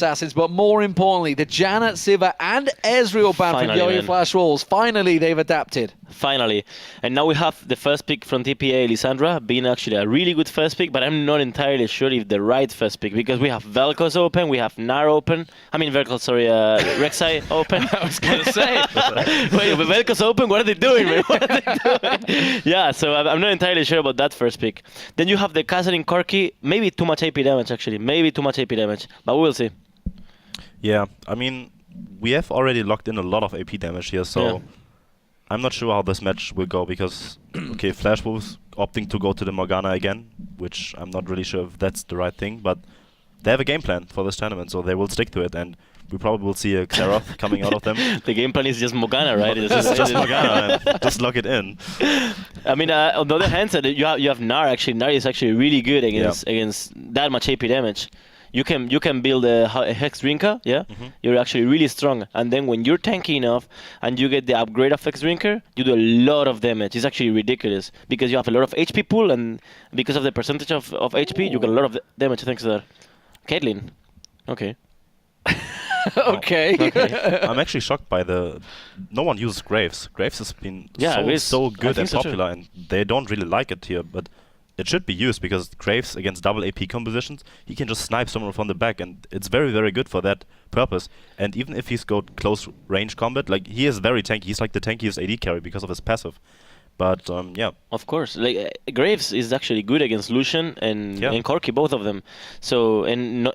Assassins, but more importantly, the Janet, Siva, and Ezreal ban from Yo-Yo Flash Wolves. Finally, they've adapted. Finally. And now we have the first pick from TPA, Lissandra, being actually a really good first pick, but I'm not entirely sure if the right first pick, because we have Vel'Koz open, we have Gnar open. I mean, Vel'Koz, sorry, Rek'Sai open. I was going to say. Wait, but Vel'Koz open? What are they doing, man? What are they doing? Yeah, so I'm not entirely sure about that first pick. Then you have the Kassadin Corki, maybe too much AP damage, actually. Maybe too much AP damage, but we'll see. Yeah, I mean, we have already locked in a lot of AP damage here, so... Yeah. I'm not sure how this match will go because, okay, Flash Wolves opting to go to the Morgana again, which I'm not really sure if that's the right thing, but they have a game plan for this tournament, so they will stick to it, and we probably will see a Xerath coming out of them. The game plan is just Morgana, right? It's just Morgana, and just lock it in. I mean, on the other hand, you have Gnar, actually. Gnar is actually really good against that much AP damage. You can build a Hex Drinker, yeah? Mm-hmm. You're actually really strong. And then when you're tanky enough and you get the upgrade of Hex Drinker, you do a lot of damage. It's actually ridiculous because you have a lot of HP pool, and because of the percentage of HP, you get a lot of damage thanks to that. Caitlyn. Okay. Okay. I'm actually shocked by no one uses Graves. Graves has been so good and popular, and they don't really like it here, but it should be used because Graves against double AP compositions, he can just snipe someone from the back, and it's very, very good for that purpose. And even if he's got close range combat, like he is very tanky. He's like the tankiest AD carry because of his passive. But yeah. Of course, like Graves is actually good against Lucian and Corki, both of them. So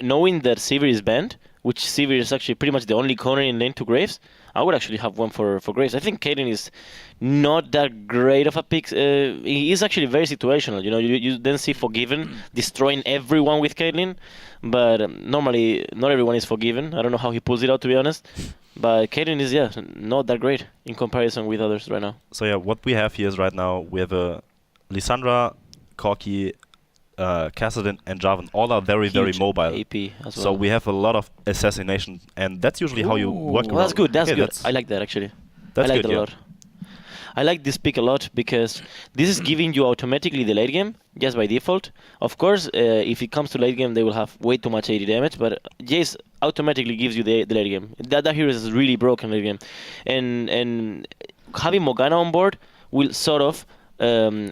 knowing that Sivir is banned, which Sivir is actually pretty much the only corner in lane to Graves, I would actually have one for Graves. I think Caitlyn is not that great of a pick. He is actually very situational. You know, you then see Forgiven destroying everyone with Caitlyn, but normally not everyone is Forgiven. I don't know how he pulls it out, to be honest. But Caitlyn is, not that great in comparison with others right now. So yeah, what we have here is right now, we have a Lissandra, Corki, Kassadin and Jarvan all are very, very mobile. AP as well. So we have a lot of assassination, and that's usually how you work around. That's good, that's good. I like that actually. That's I like good, that a lot. I like this pick a lot because this is giving you automatically the late game, just by default. Of course, if it comes to late game, they will have way too much AD damage, but Jace automatically gives you the late game. That hero is really broken late game. And having Morgana on board will sort of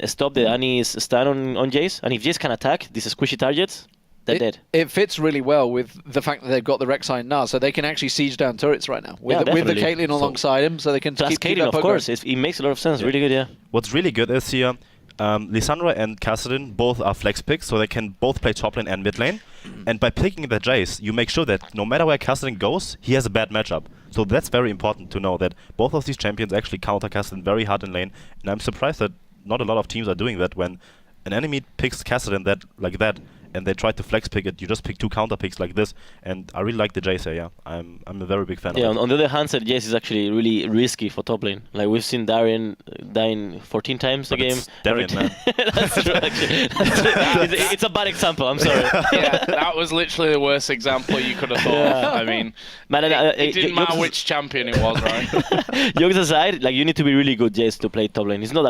stop the Annie's stun on Jace, and if Jace can attack these squishy targets, they're dead. It fits really well with the fact that they've got the Rek'Sai and Gnar, so they can actually siege down turrets right now with the Caitlyn alongside him, so they can keep Caitlyn, of course. It makes a lot of sense. Really good, yeah. What's really good is here, Lissandra and Kassadin both are flex picks, so they can both play top lane and mid lane. And by picking the Jace, you make sure that no matter where Kassadin goes, he has a bad matchup. So that's very important to know, that both of these champions actually counter Kassadin very hard in lane. And I'm surprised that not a lot of teams are doing that. When an enemy picks Kassadin like that, and they try to flex pick it, you just pick two counter picks like this, and I really like the Jace here, yeah. I'm a very big fan of it. On the other hand, Jace is actually really risky for top lane. Like, we've seen Darien dying 14 times a game. It's Darien, man. That's true, actually. It's a bad example, I'm sorry. Yeah, that was literally the worst example you could have thought of. I mean, man, it didn't matter which champion it was, right? Jokes aside, like, you need to be really good, Jace, to play top lane. It's not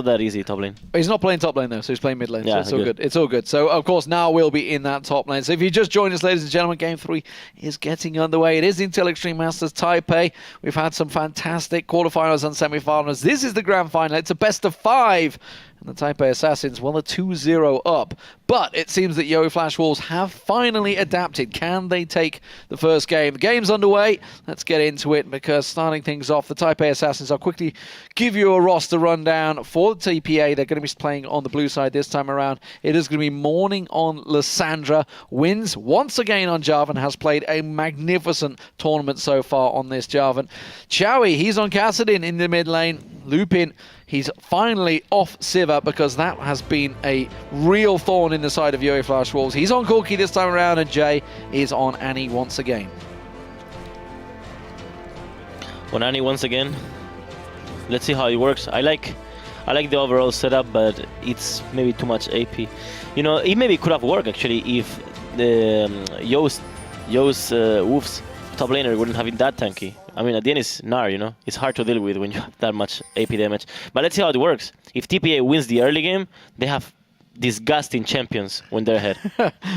that easy, top lane. He's not playing top lane, though, so he's playing mid lane, yeah, so it's all good. It's all good. So, of course, now we'll be in that top lane. So if you just joined us, ladies and gentlemen, Game 3 is getting underway. It is Intel Extreme Masters Taipei. We've had some fantastic quarterfinals and semifinals. This is the grand final. It's a best of 5. And the Taipei Assassins won a 2-0 up. But it seems that Yo Flash Wolves have finally adapted. Can they take the first game? The game's underway. Let's get into it, because starting things off, the Taipei Assassins, I'll quickly give you a roster rundown for the TPA. They're going to be playing on the blue side this time around. It is going to be Morning on Lissandra. Wins once again on Jarvan. Has played a magnificent tournament so far on this Jarvan. Chowie, he's on Kassadin in the mid lane. Lupin, he's finally off Siva, because that has been a real thorn in the side of Yo Flash Wolves. He's on Corki this time around, and Jay is on Annie once again. On Annie once again. Let's see how it works. I like the overall setup, but it's maybe too much AP. You know, it maybe could have worked actually if the Yo's Wolves top laner wouldn't have been that tanky. I mean, at the end it's Gnar, you know? It's hard to deal with when you have that much AP damage. But let's see how it works. If TPA wins the early game, they have disgusting champions when they're ahead.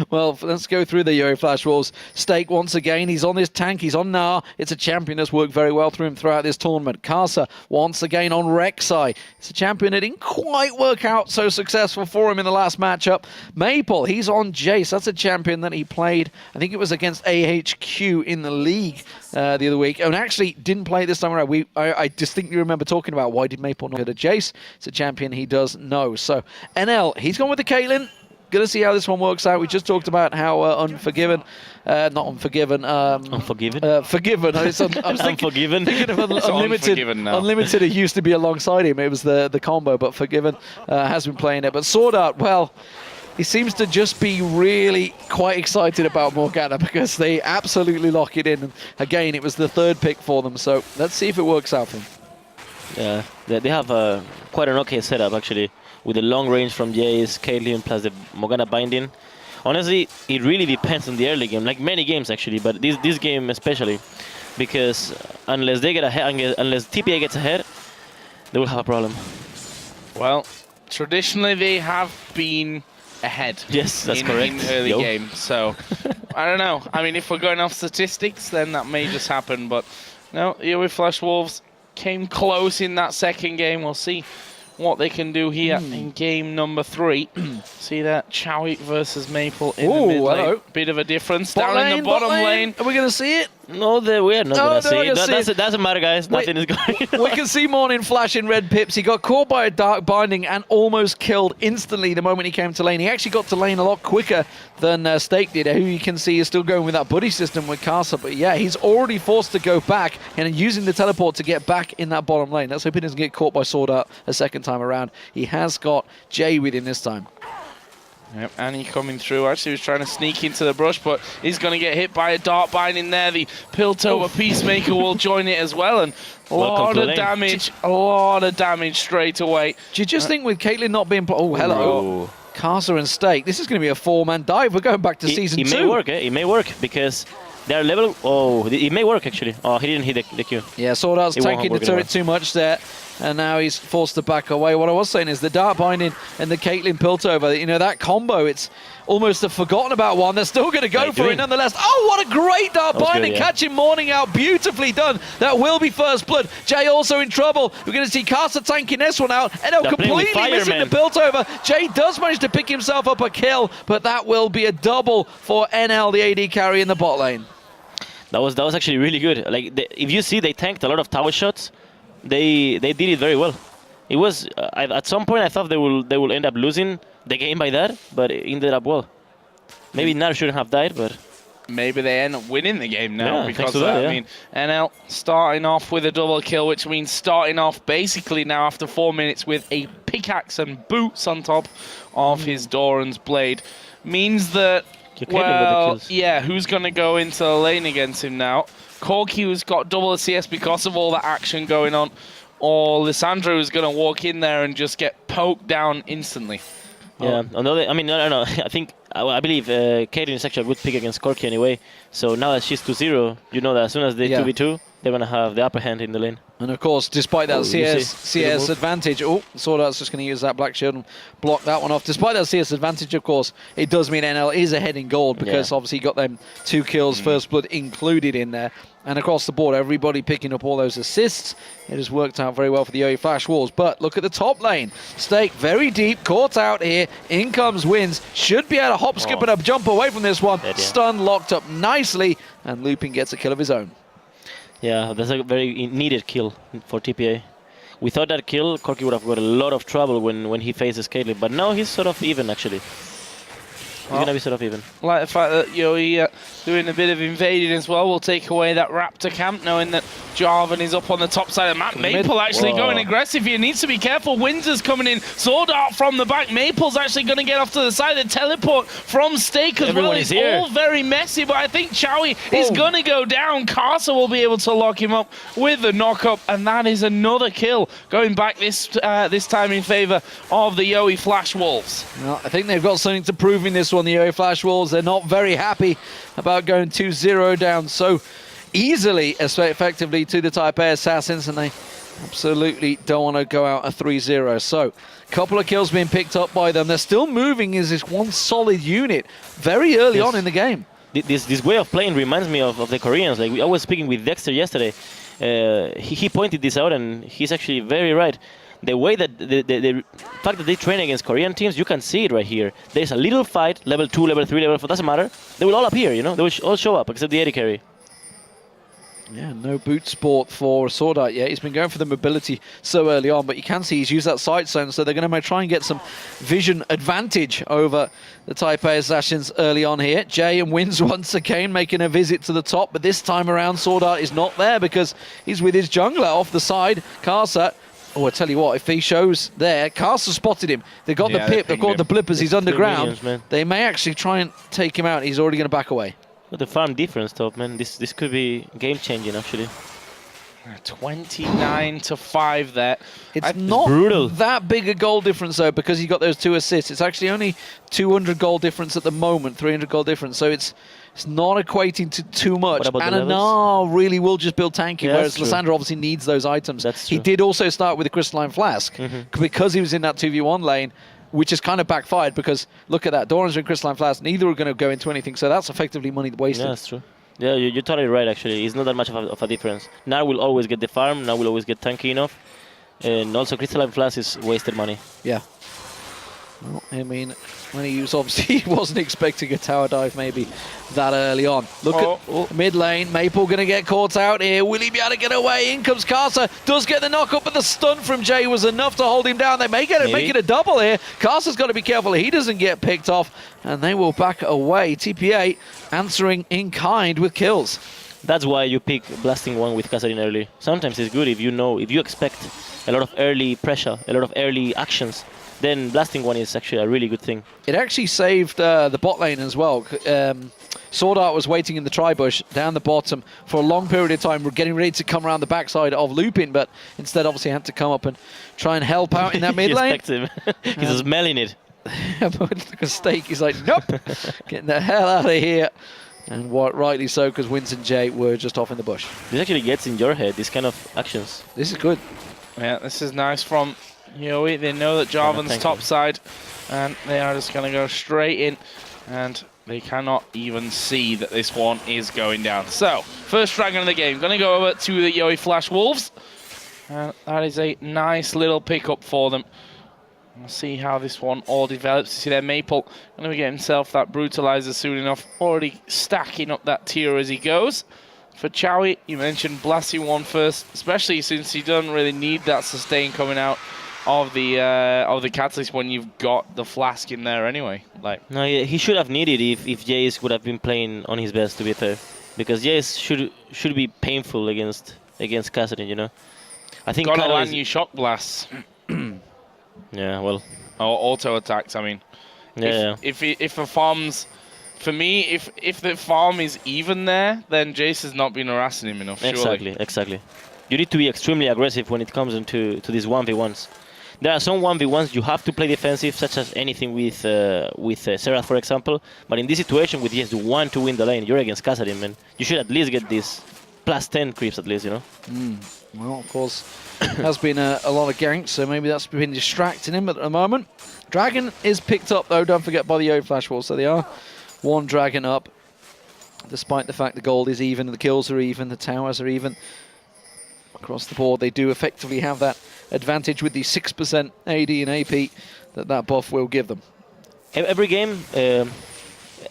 Well, let's go through the Yo Flash Wolves. Stake once again. He's on this tank. He's on Nar. It's a champion that's worked very well through him throughout this tournament. Karsa once again on Rek'Sai. It's a champion that didn't quite work out so successful for him in the last matchup. Maple, he's on Jace. That's a champion that he played, I think it was against AHQ in the league the other week. And actually didn't play it this time around. I distinctly remember talking about why did Maple not get a Jace. It's a champion he does know. So NL, he's gone with the Caitlyn. Gonna see how this one works out. We just talked about how Unforgiven, not Unforgiven, Unforgiven? Forgiven. I was Unforgiven. thinking of Unlimited. Unlimited, it used to be alongside him. It was the combo, but Forgiven has been playing it. But Sword Art, well, he seems to just be really quite excited about Morgana because they absolutely lock it in. And again, it was the third pick for them. So let's see if it works out for them. Yeah, they have quite an okay setup actually, with the long range from Jace, Caitlyn, plus the Morgana binding. Honestly, it really depends on the early game, like many games actually, but this game especially, because unless they get ahead, unless TPA gets ahead, they will have a problem. Well, traditionally they have been ahead. Yes, that's correct. In early game, so I don't know. I mean, if we're going off statistics, then that may just happen, but no, here with Flash Wolves came close in that second game. We'll see what they can do here in game number 3. See that Chowick versus Maple in the mid lane. Bit of a difference down in the bottom lane. Are we going to see it? No, we are not going to see it. That doesn't matter, guys. Nothing is going on. We can see Morning Flash in red pips. He got caught by a dark binding and almost killed instantly the moment he came to lane. He actually got to lane a lot quicker than Stake did, who you can see is still going with that buddy system with Karsa. But yeah, he's already forced to go back and using the teleport to get back in that bottom lane. Let's hope he doesn't get caught by Sword Art a second time around. He has got Jay with him this time. Yep, Annie coming through. Actually, was trying to sneak into the brush, but he's going to get hit by a dart binding there. The Piltover Peacemaker will join it as well, and a lot of damage straight away. Do you just think with Caitlyn not being... Oh, hello. Karsa and Stake. This is going to be a 4-man dive. We're going back to season 2. It may work, It may work, because they're level... Oh, it may work, actually. Oh, he didn't hit the Q. Yeah, Sword Art's tanking the turret too much there. And now he's forced to back away. What I was saying is the Dart Binding and the Caitlyn Piltover, you know, that combo, it's almost a forgotten about one. They're still going to go for it nonetheless. Oh, what a great Dart Binding. Catching Morning out. Beautifully done. That will be first blood. Jay also in trouble. We're going to see Karsa tanking this one out. And completely missing the Piltover. Jay does manage to pick himself up a kill, but that will be a double for NL, the AD carry in the bot lane. That was actually really good. Like, if you see, they tanked a lot of tower shots. They did it very well. It was at some point I thought they will end up losing the game by that, but it ended up well. Maybe Nar shouldn't have died, but maybe they end up winning the game now because of that. I mean, NL starting off with a double kill, which means starting off basically now after 4 minutes with a pickaxe and boots on top of his Doran's blade, means that who's going to go into the lane against him now? Corky, who's got double CS because of all the action going on, or Lissandra, who's going to walk in there and just get poked down instantly. Yeah, I mean, no. I believe Kaden is actually a good pick against Corky anyway. So now that she's 2-0, you know that as soon as they 2v2, they're going to have the upper hand in the lane. And of course, despite that CS advantage, Sword Art's just going to use that Black Shield and block that one off. Despite that CS advantage, of course, it does mean NL is ahead in gold because obviously he got them 2 kills, first blood included in there. And across the board, everybody picking up all those assists. It has worked out very well for the Yo Flash Wolves. But look at the top lane. Stake very deep, caught out here. In comes Wins. Should be able to hop, skip, and a jump away from this one. Stun locked up nicely, and Looping gets a kill of his own. Yeah, that's a very needed kill for TPA. Without that kill, Corky would have got a lot of trouble when he faces Caitlyn. But now he's sort of even, actually. He's going to be sort of even. Like the fact that Yoi doing a bit of invading as well will take away that Raptor camp, knowing that Jarvan is up on the top side of the map. Maple actually going aggressive here. Needs to be careful. Windsor's coming in. Sword Art from the back. Maple's actually going to get off to the side. The teleport from Stake as well. It's all very messy, but I think Chowie is going to go down. Karsa will be able to lock him up with the knock-up, and that is another kill going back this time in favor of the Yoi Flash Wolves. Well, I think they've got something to prove in this one, the Yoi Flash Wolves. They're not very happy about going 2-0 down so easily, effectively, to the Taipei Assassins, and they Absolutely don't want to go out a 3-0. So, a couple of kills being picked up by them. They're still moving as this one solid unit very early on in the game. This way of playing reminds me of the Koreans. Like I was speaking with Dexter yesterday. He pointed this out, and he's actually very right. The way that the fact that they train against Korean teams, you can see it right here. There's a little fight, level 2, level 3, level 4, doesn't matter. They will all appear, you know. They will all show up except the AD carry. Yeah, no boot sport for Sword Art yet. He's been going for the mobility so early on, but you can see he's used that sight zone, so they're going to try and get some vision advantage over the Taipei Assassins early on here. Jay and Wins once again making a visit to the top, but this time around Sword Art is not there because he's with his jungler off the side, Karsa. Oh, I tell you what, if he shows there, Karsa spotted him. They've got the pip, they've got the blippers, he's underground. Minions, they may actually try and take him out. He's already going to back away. But the farm difference, top man, this could be game-changing actually. 29-5 there. It's not brutal. that big a goal difference though, because he got those 2 assists. It's actually only 200 goal difference at the moment, 300 goal difference. So it's not equating to too much. What about and the levels? Anar really will just build tanky, Yeah, whereas that's true. Lysandra obviously needs those items. That's He true. did also start with a crystalline flask because he was in that 2v1 lane, which is kind of backfired because look at that, Doran's in crystalline flask, neither are going to go into anything, so that's effectively money wasted. Yeah, that's true. Yeah, you're totally right actually. It's not that much of a difference. Now will always get the farm, now will always get tanky enough. And also crystalline flask is wasted money. Yeah. Well, I mean, when he was obviously he wasn't expecting a tower dive maybe that early on. Look at mid lane. Maple going to get caught out here. Will he be able to get away? In comes Karsa. Does get the knock up, but the stun from Jay was enough to hold him down. They may get it, make it a double here. Karsa's got to be careful he doesn't get picked off, and they will back away. TPA answering in kind with kills. That's why you pick blasting one with Kazarin early. Sometimes it's good if you expect a lot of early pressure, a lot of early actions. Then blasting one is actually a really good thing. It actually saved the bot lane as well. Sword Art was waiting in the tri-bush down the bottom for a long period of time. We're getting ready to come around the backside of Lupin, but instead obviously had to come up and try and help out in that mid lane. He's smelling it. Like a steak. He's like, nope, getting the hell out of here. And rightly so, because Wins and Jay were just off in the bush. This actually gets in your head, these kind of actions. This is good. Yeah, this is nice from Yoi. They know that Jarvan's top side, and they are just going to go straight in, and they cannot even see that this one is going down. So, first dragon of the game. Going to go over to the Yoi Flash Wolves. That is a nice little pickup for them. We'll see how this one all develops. You see there, Maple going to get himself that brutalizer soon enough. Already stacking up that tier as he goes. For Chowie, you mentioned blasting one first, especially since he doesn't really need that sustain coming out of the catalyst when you've got the flask in there anyway. Like, no, yeah, he should have needed if Jace would have been playing on his best, to be fair, because Jace should be painful against Kassadin, you know. I think gotta land you shock blasts. Yeah, well, or auto attacks. I mean, yeah. If a farm's, for me, if the farm is even there, then Jace has not been harassing him enough. Surely. Exactly. You need to be extremely aggressive when it comes into these 1v1s. There are some 1v1s you have to play defensive, such as anything with Seraph, for example. But in this situation, with just one to win the lane, you're against Kassadin, man. You should at least get this plus 10 creeps at least, you know. Well, of course, has been a lot of ganks, so maybe that's been distracting him at the moment. Dragon is picked up, though, don't forget, by the Yoi Flash Wall, so they are one dragon up, despite the fact the gold is even, the kills are even, the towers are even. Across the board, they do effectively have that advantage with the 6% AD and AP that buff will give them. Every game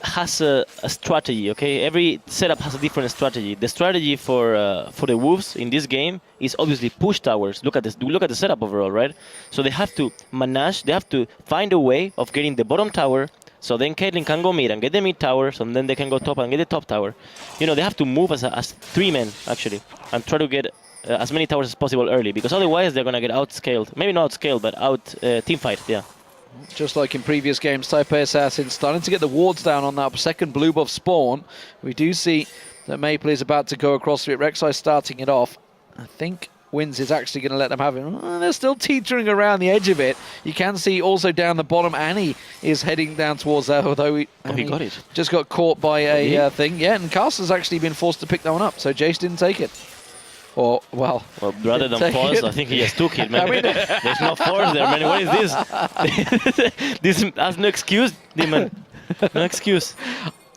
has a strategy, okay? Every setup has a different strategy. The strategy for the Wolves in this game is obviously push towers. Look at this. Look at the setup overall, right? So they have to manage. They have to find a way of getting the bottom tower. So then Caitlyn can go mid and get the mid tower. So then they can go top and get the top tower. You know, they have to move as 3 men actually and try to get as many towers as possible early, because otherwise they're gonna get outscaled. Maybe not outscaled, but out teamfight. Yeah. Just like in previous games, Taipei Assassins starting to get the wards down on that second blue buff spawn. We do see that Maple is about to go across to it. Rek'Sai starting it off. I think Wins is actually going to let them have it. They're still teetering around the edge of it. You can see also down the bottom, Annie is heading down towards that, although he got it. Just got caught by a thing. Yeah, and Castle's actually been forced to pick that one up, so Jace didn't take it. Or, well... Well, rather than take pause, it. I think he just took it, man. I mean- There's no force there, man. What is this? This has no excuse, Demon. No excuse.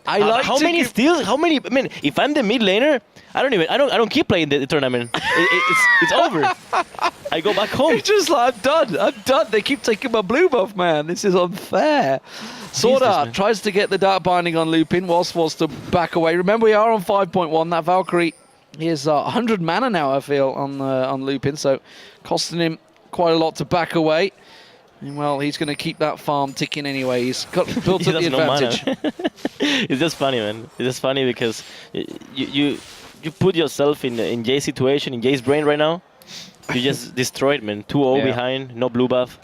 I like how to many give- steals? How many? I mean, if I'm the mid laner, I don't keep playing the tournament. It's over. I go back home. It's just like, I'm done. They keep taking my blue buff, man. This is unfair. Sword Art man. tries to get the Dark Binding on Lupin, whilst wants to back away. Remember, we are on 5.1. That Valkyrie, he has 100 mana now, I feel, on Lupin, so costing him quite a lot to back away. And, well, he's going to keep that farm ticking anyway. He's got built up the has no mana. advantage. It's just funny, man. It's just funny because you put yourself in Jay's situation, in Jay's brain right now. You just destroyed, man. 2-0 Yeah. behind, no blue buff.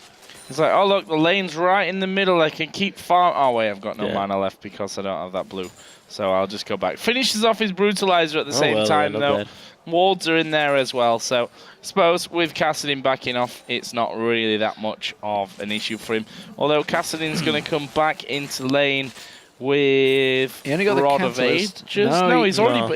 It's like, oh look, the lane's right in the middle. I can keep farm. Oh wait, I've got no Yeah. mana left because I don't have that blue. So I'll just go back. Finishes off his brutalizer at the same well, time not though. bad. Wards are in there as well. So I suppose with Kassadin backing off, it's not really that much of an issue for him. Although Kassadin's going to come back into lane with He only got the Rod of Catalyst. Ages. No, No, he-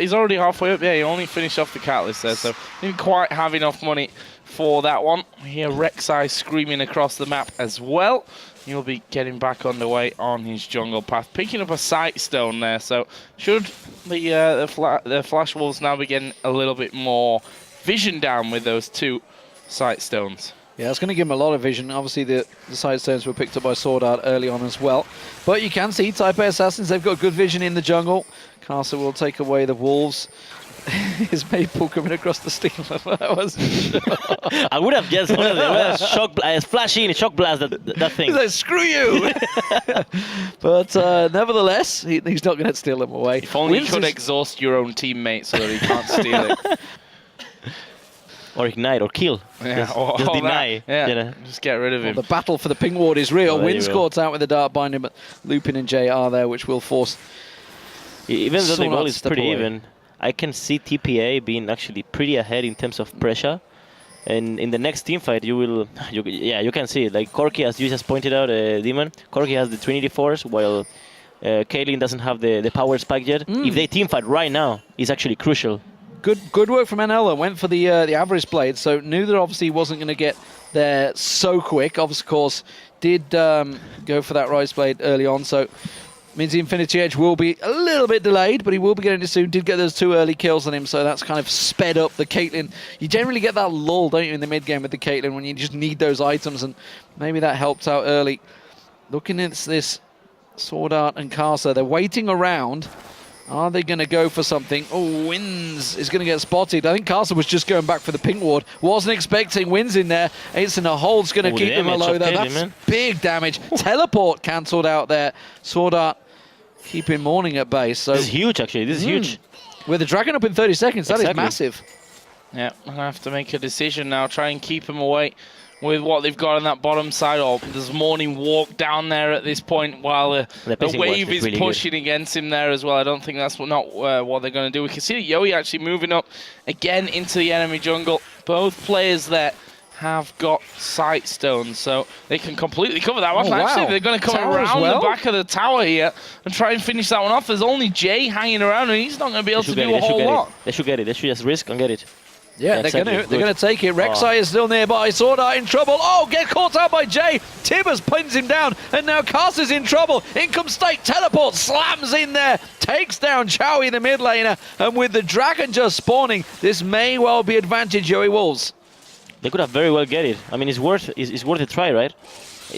he's already halfway up. Yeah, he only finished off the Catalyst there, so didn't quite have enough money for that one. We hear Rek'Sai screaming across the map as well. He'll be getting back underway on his jungle path, picking up a sight stone there. So should the Flash Wolves now be getting a little bit more vision down with those 2 sight stones? Yeah, it's going to give him a lot of vision. Obviously, the side stones were picked up by Sword Art early on as well. But you can see Taipei Assassins, they've got good vision in the jungle. Castle will take away the wolves. Is Maple coming across the steamer? I wasn't sure. I would have guessed, honestly, shock blast, flashing, shock blast, that thing. He's like, screw you! But nevertheless, he's not going to steal them away. If only you Wins could his- exhaust your own teammate so that he can't steal it. Or ignite, or kill. Yeah, Just, or just that. deny. Yeah, You know. just get rid of him. The battle for the ping ward is real. Oh, there you Wins go. caught out with the Dark Binding, but Lupin and Jay are there, which will force... Even though the Sword goal Art is step pretty away. even, I can see TPA being actually pretty ahead in terms of pressure. And in the next team fight, you can see it. Like Corki, as you just pointed out, Demon, Corki has the Trinity Force, while Caitlyn doesn't have the power spike yet. If they team fight right now, it's actually crucial. Good work from NL. Went for the Avarice Blade, so knew that obviously he wasn't going to get there so quick. Of course, did go for that Rise Blade early on, so means the Infinity Edge will be a little bit delayed, but he will be getting it soon. Did get those 2 early kills on him, so that's kind of sped up the Caitlyn. You generally get that lull, don't you, in the mid game with the Caitlyn when you just need those items, and maybe that helped out early. Looking at this Sword Art and Casa, they're waiting around. Are they going to go for something? Oh, Wins is going to get spotted. I think Castle was just going back for the pink ward. Wasn't expecting Wins in there. Ace in a hold's going to Oh, keep them damage low of though. Caitlyn, That's man. big damage. Teleport cancelled out there. Sword Art keeping Morning at base. So This is huge, actually. This is huge. with the Dragon up in 30 seconds, that is Exactly. massive. Yeah, I'm going to have to make a decision now. Try and keep him away with what they've got on that bottom side. Or there's Morning walk down there at this point while The the pacing wave was is really pushing against him there as well. I don't think that's what they're going to do. We can see Yoi actually moving up again into the enemy jungle. Both players there have got sight stones, so they can completely cover that one. Oh, wow. Actually, they're going to come Tower as around well? the back of the tower here and try and finish that one off. There's only Jay hanging around, and he's not going to be able to do a whole lot. They should get it. They should just risk and get it. Yeah, Exactly. they're going to take it. Rek'Sai Oh. is still nearby. Sword Art in trouble. Oh, get caught out by Jay. Tibbers pins him down, and now Caster's in trouble. In comes Stake. Teleport slams in there, takes down Chowie, the mid laner, and with the Dragon just spawning, this may well be advantage Joey Wolves. They could have very well get it. I mean, it's worth a try, right?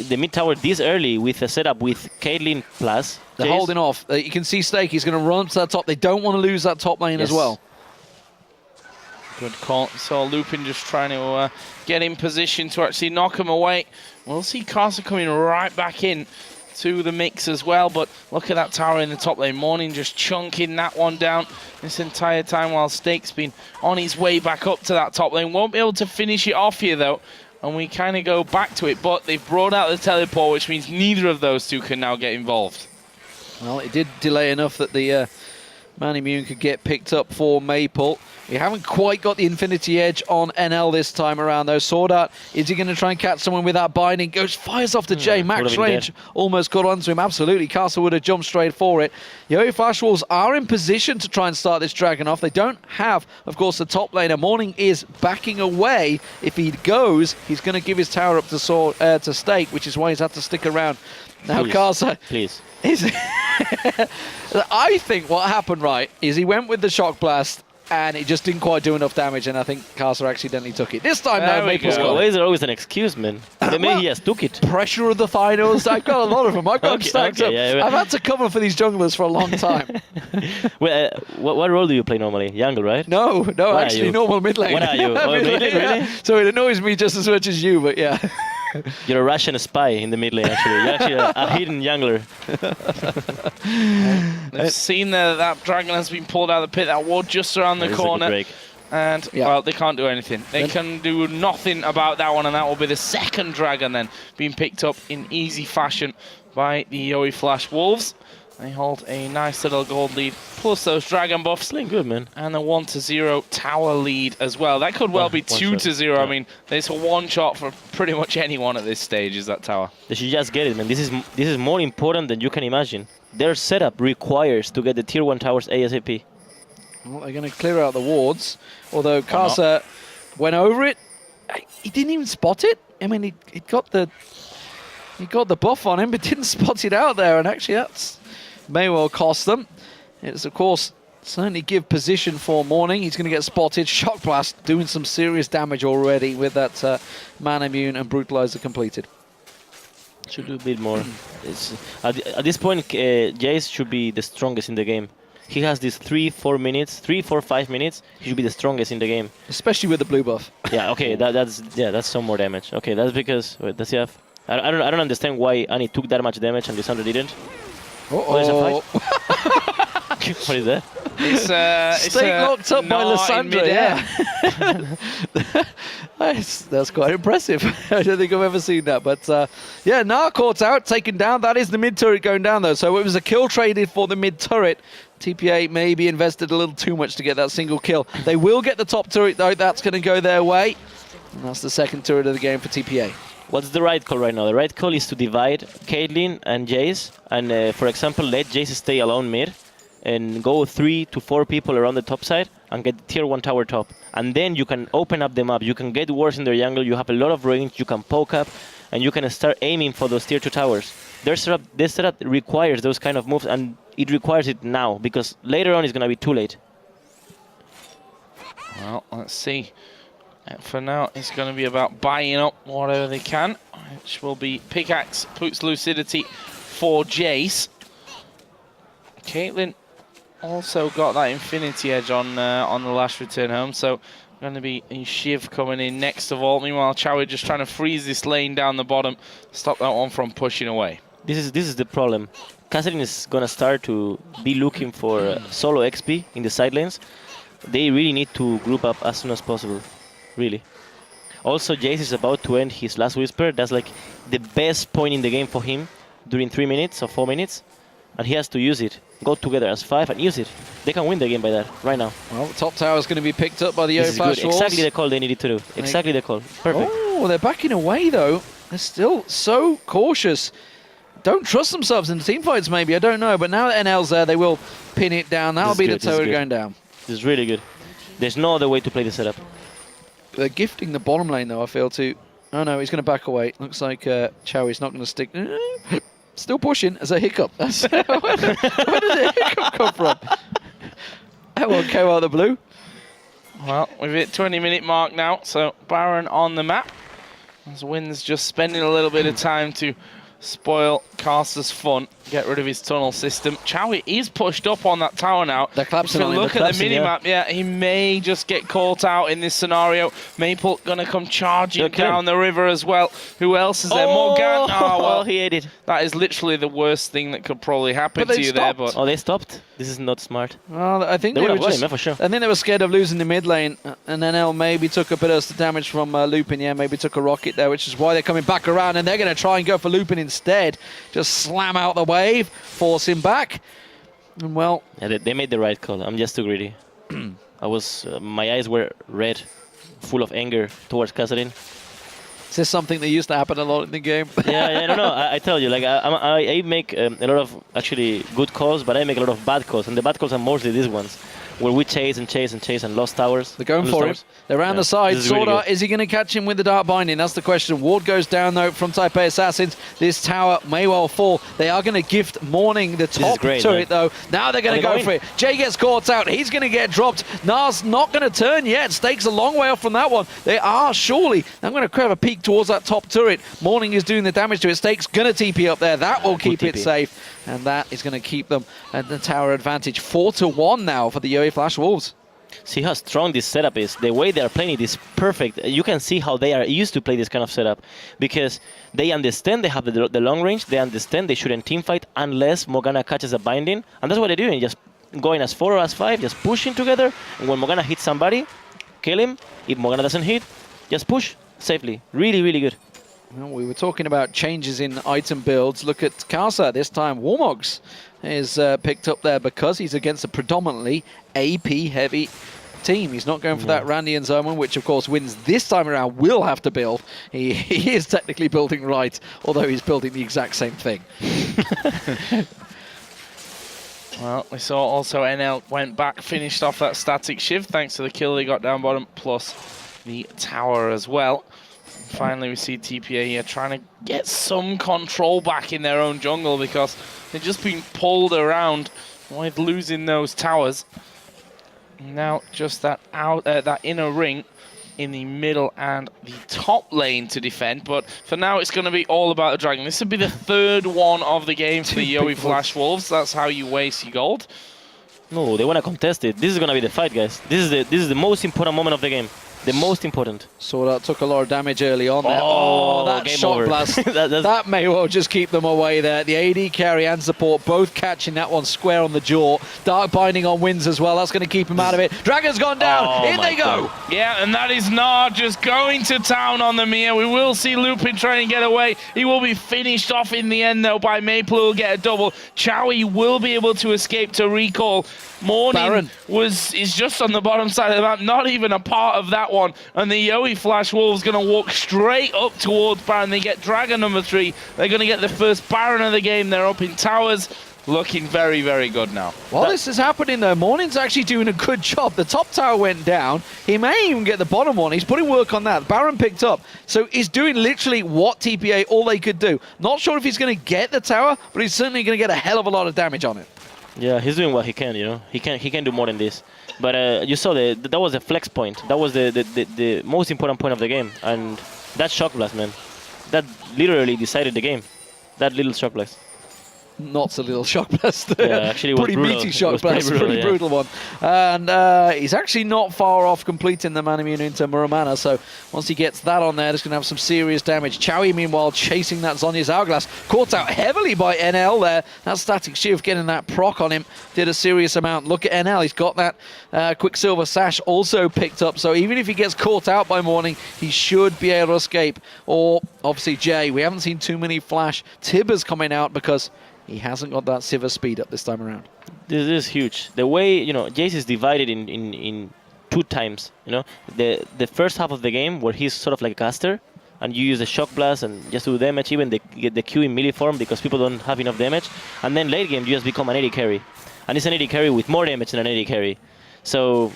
The mid tower this early with a setup with Caitlyn plus. They're Jace. holding off. You can see Stake. He's going to run up to that top. They don't want to lose that top lane as Yes. well. Good call. So Lupin just trying to get in position to actually knock him away. We'll see Carson coming right back in to the mix as well, but look at that tower in the top lane. Morning just chunking that one down this entire time while Stake's been on his way back up to that top lane. Won't be able to finish it off here though, and we kind of go back to it, but they've brought out the teleport, which means neither of those two can now get involved. Well, it did delay enough that the Manny Moon could get picked up for Maple. We haven't quite got the Infinity Edge on NL this time around, though. Sword Art, is he going to try and catch someone with that binding? Fires off to Jay. Max range almost got onto him. Absolutely. Castle would have jumped straight for it. Yo-Yo Flash Wolves are in position to try and start this Dragon off. They don't have, of course, the top laner. Morning is backing away. If he goes, he's going to give his tower up to Stake, which is why he's had to stick around. Now, Casa... Please. I think what happened, right, is he went with the Shock Blast and it just didn't quite do enough damage, and I think Casa accidentally took it. This time, no, Maple's got it. Why is there always an excuse, man? Maybe he has took it. Pressure of the finals. I've got a lot of them. I've got them stacked up. Yeah, I've had to cover for these junglers for a long time. Well, what role do you play normally? Jungle, right? No, actually normal mid lane. What are you? Oh, mid lane, really? So it annoys me just as much as you, but yeah. You're a Russian spy in the mid lane, actually. You're actually a hidden jungler. They've seen that Dragon has been pulled out of the pit. That ward just around the corner. And, well, they can't do anything. They can do nothing about that one, and that will be the second Dragon then being picked up in easy fashion by the Yo-Yo Flash Wolves. They hold a nice little gold lead, plus those Dragon buffs. Playing good, man. And a 1-0 tower lead as well. That could well be 2-0. Yeah. I mean, there's a one shot for pretty much anyone at this stage, is that tower. They should just get it, man. This is more important than you can imagine. Their setup requires to get the tier 1 towers ASAP. Well, they're going to clear out the wards, although Casa went over it. He didn't even spot it. I mean, he got the buff on him, but didn't spot it out there, and actually that's... may well cost them. It's, of course, certainly give position for Morning. He's going to get spotted. Shock Blast doing some serious damage already with that Man Immune and Brutalizer completed. Should do a bit more. At this point, Jace should be the strongest in the game. He has these 3-4 minutes, 3-4-5 minutes. He should be the strongest in the game. Especially with the blue buff. Yeah, okay, that's some more damage. Okay, that's because... Wait, does he have... I don't understand why Annie took that much damage and Lissandra didn't. There's a fight. What is that? It's Stake locked up by Lissandra, yeah. That's quite impressive. I don't think I've ever seen that. But yeah, Narcourt's out, taken down. That is the mid turret going down, though. So it was a kill traded for the mid turret. TPA maybe invested a little too much to get that single kill. They will get the top turret, though. That's going to go their way. And that's the second turret of the game for TPA. What's the right call right now? The right call is to divide Caitlyn and Jace, and for example, let Jace stay alone mid, and go 3 to 4 people around the top side and get the tier 1 tower top. And then you can open up the map. You can get wards in their jungle. You have a lot of range. You can poke up, and you can start aiming for those tier 2 towers. This setup requires those kind of moves, and it requires it now, because later on it's going to be too late. Well, let's see. For now, it's going to be about buying up whatever they can, which will be Pickaxe, puts Lucidity for Jace. Caitlyn also got that Infinity Edge on the last return home, so going to be a Shiv coming in next of all. Meanwhile, Chowie just trying to freeze this lane down the bottom, stop that one from pushing away. This is the problem. Catherine is going to start to be looking for solo XP in the side lanes. They really need to group up as soon as possible. Really. Also, Jace is about to end his last Whisper. That's like the best point in the game for him during 3 minutes or 4 minutes. And he has to use it. Go together as 5 and use it. They can win the game by that, right now. Well, the top tower is going to be picked up by the Yo-Yo Flash Wolves. Exactly the call they needed to do. Exactly the call. Perfect. Oh, they're backing away, though. They're still so cautious. Don't trust themselves in the team fights, maybe. I don't know. But now that NL's there, they will pin it down. That'll be the tower going down. This is really good. There's no other way to play the setup. They're gifting the bottom lane, though, I feel, to... Oh, no, he's going to back away. Looks like Chowie's not going to stick... Still pushing as a hiccup. Where did the hiccup come from? That one came out of the blue. Well, we've hit 20-minute mark now, so Baron on the map. As Wynn's just spending a little bit of time to spoil Caster's fun, get rid of his tunnel system. Chowie is pushed up on that tower now. They're collapsing if you on look at the minimap, yeah, he may just get caught out in this scenario. Maple gonna come charging down the river as well. Who else is there? Morgan. Oh, well, he ate it. That is literally the worst thing that could probably happen to you there. But oh, they stopped? This is not smart. Well, I think they were just, for sure. I think they were scared of losing the mid lane, and NL maybe took a bit of damage from Lupin. Yeah, maybe took a rocket there, which is why they're coming back around, and they're going to try and go for Lupin instead. Just slam out the wave, force him back. Well, Yeah, they made the right call. I'm just too greedy. My eyes were red, full of anger towards Casarin. is this something that used to happen a lot in the game? Yeah, no. I tell you, like I make a lot of actually good calls, but I make a lot of bad calls, and the bad calls are mostly these ones, where we chase and lost towers. They're going for him. They're around the side. Sorda, is he going to catch him with the Dark Binding? That's the question. Ward goes down, though, from Taipei Assassins. This tower may well fall. They are going to gift Morning the top turret, though. Now they're going to go for it. Jay gets caught out. He's going to get dropped. Nas not going to turn yet. Stakes a long way off from that one. They are surely. I'm going to have a peek towards that top turret. Morning is doing the damage to it. Stakes going to TP up there. That will keep it safe. And that is going to keep them at the tower advantage. 4-1 now for the Yowie Flash Wolves. See how strong this setup is. The way they are playing it is perfect. You can see how they are used to play this kind of setup because they understand they have the long range. They understand they shouldn't teamfight unless Morgana catches a binding. And that's what they're doing. Just going as 4 or as 5, just pushing together. And when Morgana hits somebody, kill him. If Morgana doesn't hit, just push safely. Really, really good. Well, we were talking about changes in item builds. Look at Kasa this time. Warmogs is picked up there because he's against a predominantly AP-heavy team. He's not going for that Randy and Zoman, which of course wins this time around. Will have to build. He is technically building right, although he's building the exact same thing. Well, we saw also NL went back, finished off that static shift thanks to the kill they got down bottom, plus the tower as well. Finally, we see TPA here trying to get some control back in their own jungle because they're just being pulled around with losing those towers. Now, just that inner ring in the middle and the top lane to defend. But for now, it's going to be all about the dragon. This would be the third one of the game for the Yowie Flash Wolves. That's how you waste your gold. No, they want to contest it. This is going to be the fight, guys. This is the most important moment of the game. The most important. Sorda took a lot of damage early on there. Oh, that shot over. blast. That may well just keep them away there. The AD carry and support both catching that one square on the jaw. Dark Binding on wins as well. That's going to keep him out of it. Dragon's gone down. In they go. Yeah, and that is Nar just going to town on the Mia. We will see Lupin try and get away. He will be finished off in the end, though, by Maple, who will get a double. Chowie will be able to escape to recall. Morning is just on the bottom side of the map, not even a part of that one. And the Yowie Flash Wolves going to walk straight up towards Baron. They get Dragon number 3. They're going to get the first Baron of the game. They're up in towers. Looking very, very good now. While this is happening, though, Morning's actually doing a good job. The top tower went down. He may even get the bottom one. He's putting work on that. Baron picked up. So he's doing literally what TPA, all they could do. Not sure if he's going to get the tower, but he's certainly going to get a hell of a lot of damage on it. Yeah, he's doing what he can, you know. He can do more than this. But you saw that was a flex point. That was the most important point of the game. And that shock blast, man, that literally decided the game. That little shock blast. Not so little shock blast. Yeah, actually it was pretty brutal. meaty shock blast, pretty brutal one. And he's actually not far off completing the Man Immune into Muramana, so once he gets that on there, it's going to have some serious damage. Chowie, meanwhile, chasing that Zhonya's Hourglass. Caught out heavily by NL there. That static shift getting that proc on him did a serious amount. Look at NL, he's got that Quicksilver Sash also picked up, so even if he gets caught out by Morning, he should be able to escape. Or, obviously, Jay, we haven't seen too many Flash. Tibber's coming out because he hasn't got that Sivir speed up this time around. This is huge. The way, you know, Jace is divided in 2 times, you know. The first half of the game where he's sort of like a caster and you use the shock blast and just do damage, even get the Q in melee form because people don't have enough damage. And then late game you just become an AD carry. And it's an AD carry with more damage than an AD carry. So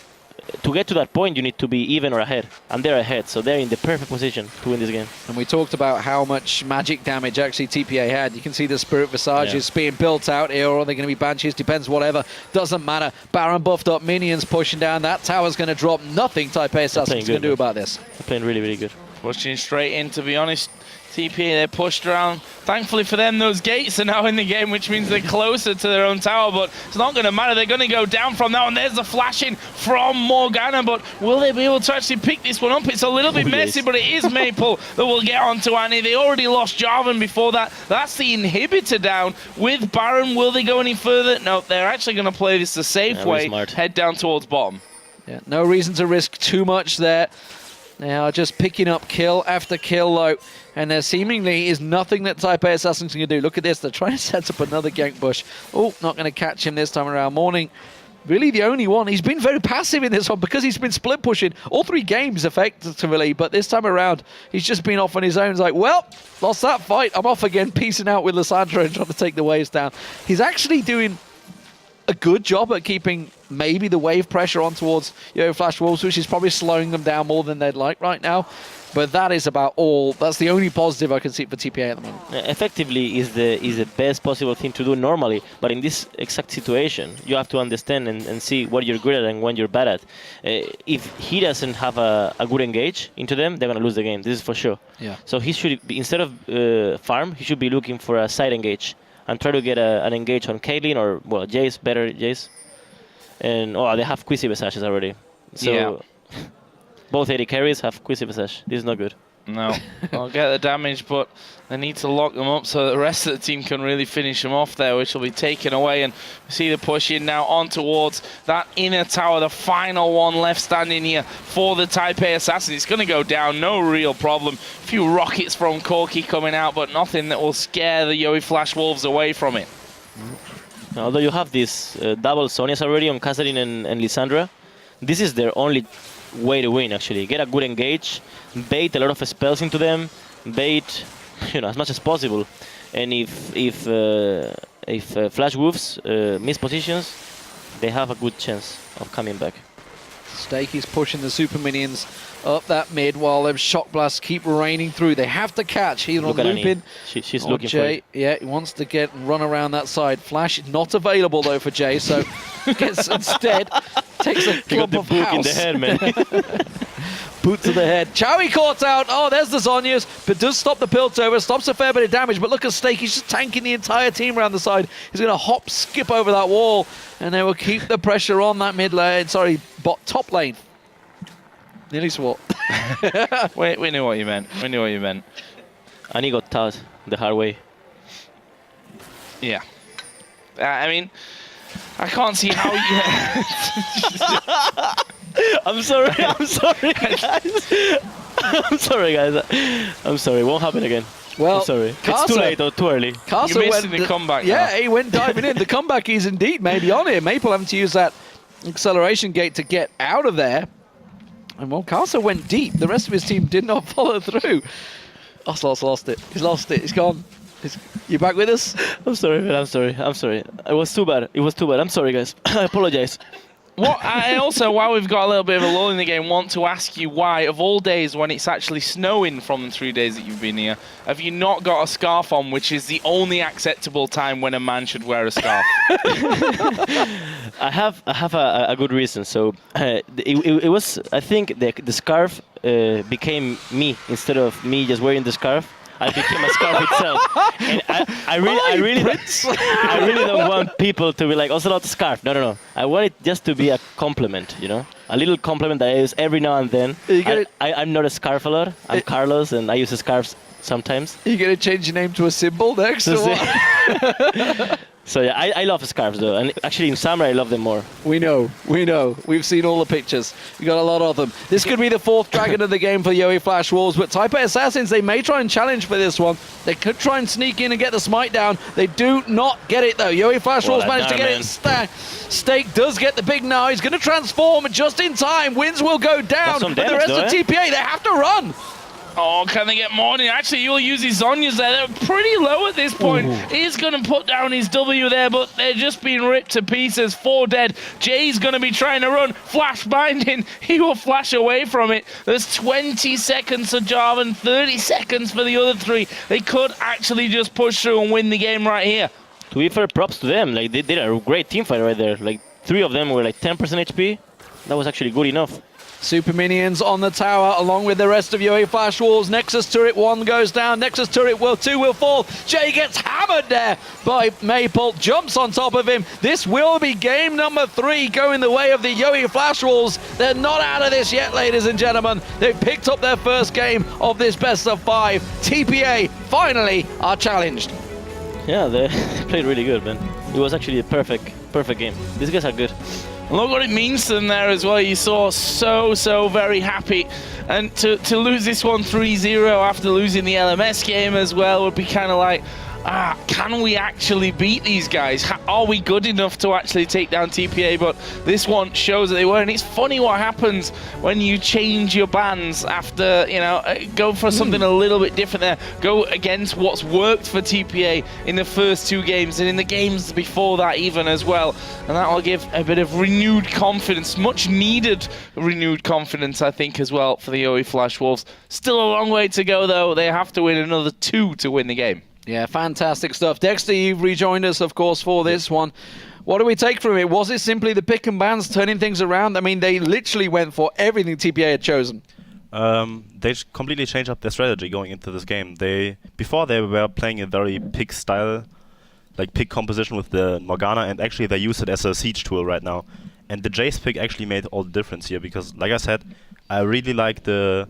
to get to that point, you need to be even or ahead. And they're ahead, so they're in the perfect position to win this game. And we talked about how much magic damage actually TPA had. You can see the Spirit Visages being built out here, or are they going to be Banshees? Depends, whatever. Doesn't matter. Baron buffed up, minions pushing down. That tower's going to drop. Nothing Taipei Assassin's going to do about this. They're playing really, really good. Pushing straight in, to be honest. TPA, they're pushed around. Thankfully for them, those gates are now in the game, which means they're closer to their own tower, but it's not going to matter. They're going to go down from now, and there's the flashing from Morgana, but will they be able to actually pick this one up? It's a little bit messy, but it is Maple that will get onto Annie. They already lost Jarvan before that. That's the inhibitor down with Baron. Will they go any further? No, they're actually going to play this the safe way. Head down towards bottom. Yeah, no reason to risk too much there. They are just picking up kill after kill, though, and there seemingly is nothing that Taipei Assassins can do. Look at this, they're trying to set up another gank bush. Oh, not going to catch him this time around. Morning, really the only one. He's been very passive in this one because he's been split pushing all 3 games effectively, but this time around, he's just been off on his own. He's like, well, lost that fight. I'm off again, piecing out with Lissandra and trying to take the waves down. He's actually doing a good job at keeping maybe the wave pressure on towards Yo Flash Wolves, which is probably slowing them down more than they'd like right now. But that is about all. That's the only positive I can see for TPA at the moment. Effectively is the best possible thing to do normally, but in this exact situation, you have to understand and see what you're good at and what you're bad at. If he doesn't have a good engage into them, they're gonna lose the game. This is for sure. Yeah. So he should be, instead of farm, he should be looking for a side engage and try to get an engage on Caitlyn or, well, Jace, better Jace. And, oh, they have Quizzy Visages already. So, Yeah. Both AD carries have Quizzy Visage. This is not good. No, I'll get the damage, but they need to lock them up so that the rest of the team can really finish them off there, which will be taken away. And we see the push in now on towards that inner tower, the final one left standing here for the Taipei Assassins. It's going to go down, no real problem. A few rockets from Corki coming out, but nothing that will scare the Yowie Flash Wolves away from it. Although you have these double Sonias already on Catherine and Lissandra, this is their only way to win, actually. Get a good engage, bait a lot of spells into them, bait, as much as possible. And if Flash Wolves miss positions, they have a good chance of coming back. Stake is pushing the super minions up that mid while them shock blasts keep raining through. They have to catch. He's on looping. She's looking Jay, for it. Yeah, he wants to get and run around that side. Flash not available though for Jay, so gets instead takes a clump of house. In the head, man. Boot to the head. Chowie caught out. Oh, there's the Zonyas, but does stop the Piltover. Stops a fair bit of damage, but look at Stake. He's just tanking the entire team around the side. He's going to hop, skip over that wall, and they will keep the pressure on that mid lane. Sorry, top lane. Nearly swore. We knew what you meant. We knew what you meant. And he got taught the hard way. Yeah. I mean, I can't see how you... I'm sorry guys. I'm sorry guys. I'm sorry, it won't happen again. Well, I'm sorry. Carcer, it's too late or too early. Carcer You're missing the comeback now. Yeah, he went diving in. The comeback is indeed maybe on here. Maple having to use that acceleration gate to get out of there. And well, Carcer went deep. The rest of his team did not follow through. Ocelot's lost it. He's lost it. He's gone. You back with us? I'm sorry, man. I'm sorry. It was too bad. I'm sorry, guys. I apologize. What I also, while we've got a little bit of a lull in the game, want to ask you why, of all days when it's actually snowing from the 3 days that you've been here, have you not got a scarf on, which is the only acceptable time when a man should wear a scarf? I have a good reason. So it was, I think the scarf became me instead of me just wearing the scarf. I became a scarf itself. And I really don't want people to be like, also not a scarf. No. I want it just to be a compliment, A little compliment that I use every now and then. I'm not a scarf a lot. I'm Carlos, and I use scarves sometimes. Are you going to change your name to a symbol next? Or what? So yeah, I love scarves though, and actually in summer I love them more. We know. We've seen all the pictures. We got a lot of them. This could be the 4th dragon of the game for Yowie Flash Wolves, but Taipei Assassins, they may try and challenge for this one. They could try and sneak in and get the smite down. They do not get it though. Yowie Flash Wolves managed to get it. Stake does get the big now. He's going to transform just in time. Winds will go down, but the rest of TPA, they have to run. Oh, can they get more? Actually, he'll use his Zonyas there. They're pretty low at this point. Ooh. He's going to put down his W there, but they're just being ripped to pieces. 4 dead. Jay's going to be trying to run. Flash binding. He will flash away from it. There's 20 seconds for Jarvan, 30 seconds for the other 3. They could actually just push through and win the game right here. To be fair, props to them. Like, they did a great team fight right there. Like, 3 of them were like 10% HP. That was actually good enough. Super minions on the tower along with the rest of Yowie Flash Wolves. Nexus turret 1 goes down. Nexus turret 2 will fall. Jay gets hammered there by Maple. Jumps on top of him. This will be game number 3 going the way of the Yowie Flash Wolves. They're not out of this yet, ladies and gentlemen. They've picked up their first game of this best of 5. TPA finally are challenged. Yeah, they played really good, man. It was actually a perfect game. These guys are good. And look what it means to them there as well. You saw so very happy. And to lose this one 3-0 after losing the LMS game as well would be kind of like, can we actually beat these guys? Are we good enough to actually take down TPA? But this one shows that they were. And it's funny what happens when you change your bans after, you know, go for something a little bit different there. Go against what's worked for TPA in the first 2 games and in the games before that even as well. And that will give a bit of renewed confidence, much needed renewed confidence, I think, as well for the OE Flash Wolves. Still a long way to go, though. They have to win another 2 to win the game. Yeah, fantastic stuff. Dexter, you've rejoined us, of course, for this one. What do we take from it? Was it simply the pick and bans turning things around? I mean, they literally went for everything TPA had chosen. They completely changed up their strategy going into this game. Before they were playing a very pick style, like pick composition with the Morgana, and actually they use it as a siege tool right now. And the Jace pick actually made all the difference here because, like I said, I really like the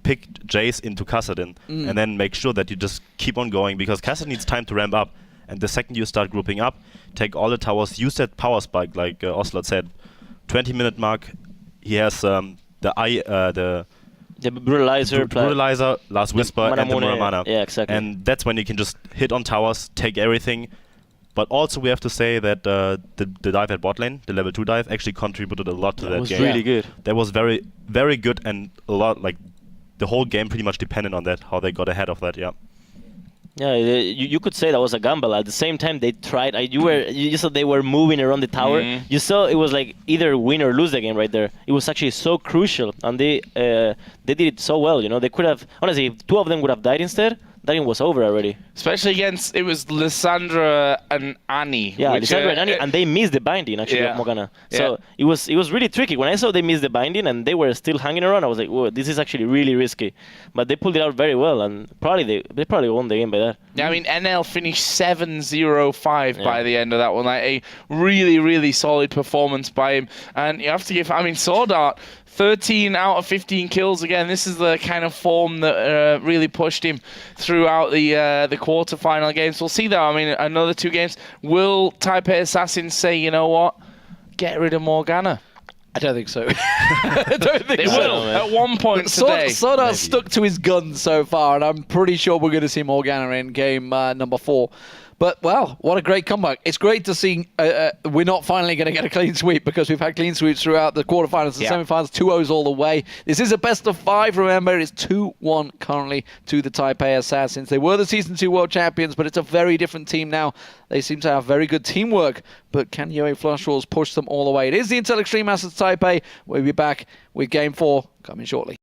pick Jace into Kassadin and then make sure that you just keep on going because Kassadin needs time to ramp up. And the second you start grouping up, take all the towers, use that power spike like Oslot said. 20-minute mark, he has the Brutalizer, Last Whisper, and the Muramana. Yeah, exactly. And that's when you can just hit on towers, take everything. But also we have to say that the dive at bot lane, the level 2 dive, actually contributed a lot to that game. That was really good. That was very, very good and a lot, like, the whole game pretty much depended on that, how they got ahead of that, yeah. Yeah, you could say that was a gamble. At the same time, they tried. You saw they were moving around the tower. You saw it was like either win or lose the game right there. It was actually so crucial, and they did it so well. You know, they could have honestly, if 2 of them would have died instead, that game was over already. Especially against, it was Lissandra and Annie. Yeah, Lissandra and Annie, and they missed the binding actually of Morgana. So it was really tricky. When I saw they missed the binding and they were still hanging around, I was like, whoa, this is actually really risky. But they pulled it out very well, and probably they probably won the game by that. Yeah, I mean, NL finished 7-0-5 by the end of that one. Like a really solid performance by him. And you have to give, I mean, Sword Art, 13 out of 15 kills again. This is the kind of form that really pushed him throughout the quarterfinal games. We'll see though. I mean, another 2 games. Will Taipei Assassins say, you know what, get rid of Morgana? I don't think so. I don't think they so. will at one point today. Sword Art stuck to his guns so far, and I'm pretty sure we're going to see Morgana in game number 4. But, wow, what a great comeback. It's great to see we're not finally going to get a clean sweep because we've had clean sweeps throughout the quarterfinals and semifinals, 2-0s all the way. This is a best of 5, remember. It's 2-1 currently to the Taipei Assassins. They were the Season 2 World Champions, but it's a very different team now. They seem to have very good teamwork, but can UA Flush Wolves push them all the way? It is the Intel Extreme Masters Taipei. We'll be back with Game 4 coming shortly.